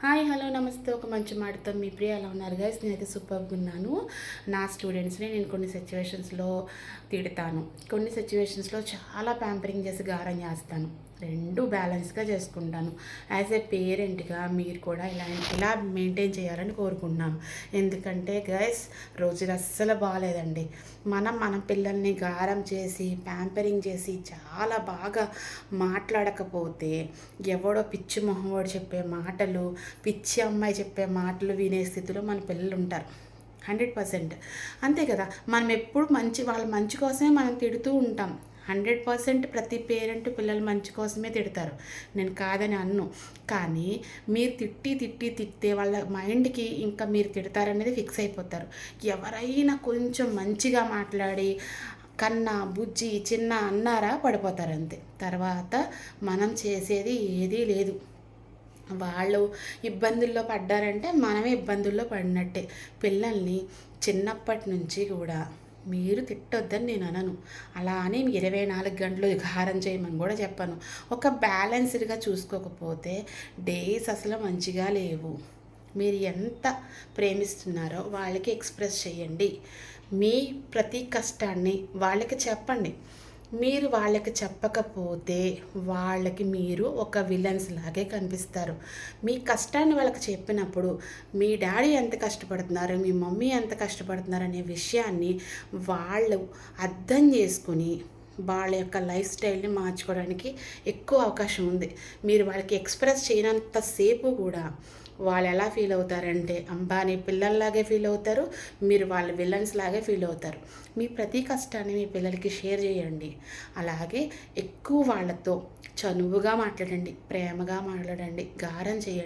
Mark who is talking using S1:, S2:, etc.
S1: Hi hello నమస్తే. ఒక మంచి మాటతో మీ ప్రియ ఎలా ఉన్నారు గైస్? నేనైతే సూపర్గా ఉన్నాను. నా స్టూడెంట్స్ని నేను కొన్ని సిచ్యువేషన్స్లో తిడతాను, కొన్ని సిచ్యువేషన్స్లో చాలా ప్యాంపరింగ్ చేసి గారం చేస్తాను. రెండు బ్యాలెన్స్గా చేసుకుంటాను. యాజ్ ఏ పేరెంట్గా మీరు కూడా ఇలా మెయింటైన్ చేయాలని కోరుకుంటున్నాను. ఎందుకంటే గైస్ రోజులు అస్సలు బాగాలేదండి. మన పిల్లల్ని గారం చేసి ప్యాంపరింగ్ చేసి చాలా బాగా మాట్లాడకపోతే ఎవడో పిచ్చి మొహంవాడు చెప్పే మాటలు, పిచ్చి అమ్మాయి చెప్పే మాటలు వినే స్థితిలో మన పిల్లలు ఉంటారు. 100%. అంతే కదా. మనం ఎప్పుడు వాళ్ళ మంచి కోసమే మనం తిడుతూ ఉంటాం. 100% ప్రతి పేరెంట్ పిల్లలు మంచి కోసమే తిడతారు, నేను కాదని అన్ను. కానీ మీరు తిట్టితే వాళ్ళ మైండ్కి ఇంకా మీరు తిడతారనేది ఫిక్స్ అయిపోతారు. ఎవరైనా కొంచెం మంచిగా మాట్లాడి కన్నా బుజ్జి చిన్న అన్నారా పడిపోతారు అంతే. తర్వాత మనం చేసేది ఏదీ లేదు. వాళ్ళు ఇబ్బందుల్లో పడ్డారంటే మనమే ఇబ్బందుల్లో పడినట్టే. పిల్లల్ని చిన్నప్పటి నుంచి కూడా మీరు తిట్టొద్దని నేను అనను. అలా అని 24 గంటలు గారం చేయమని కూడా చెప్పను. ఒక బ్యాలెన్స్డ్గా చూసుకోకపోతే డేస్ అసలు మంచిగా లేవు. మీరు ఎంత ప్రేమిస్తున్నారో వాళ్ళకి ఎక్స్ప్రెస్ చేయండి. మీ ప్రతి కష్టాన్ని వాళ్ళకి చెప్పండి. మీరు వాళ్ళకి చెప్పకపోతే వాళ్ళకి మీరు ఒక విలన్స్ లాగే కనిపిస్తారు. మీ కష్టాన్ని వాళ్ళకి చెప్పినప్పుడు మీ డాడీ ఎంత కష్టపడుతున్నారు, మీ మమ్మీ ఎంత కష్టపడుతున్నారు అనే విషయాన్ని వాళ్ళు అర్థం చేసుకుని వాళ్ళ యొక్క లైఫ్ స్టైల్ని మార్చుకోవడానికి ఎక్కువ అవకాశం ఉంది. మీరు వాళ్ళకి ఎక్స్ప్రెస్ చేయనంతసేపు కూడా వాళ్ళు ఎలా ఫీల్ అవుతారంటే అంబానీ పిల్లల్లాగే ఫీల్ అవుతారు, మీరు వాళ్ళ విలన్స్ లాగే ఫీల్ అవుతారు. మీ ప్రతి కష్టాన్ని మీ పిల్లలకి షేర్ చేయండి. అలాగే ఎక్కువ వాళ్ళతో చనువుగా మాట్లాడండి, ప్రేమగా మాట్లాడండి, గారం చేయండి.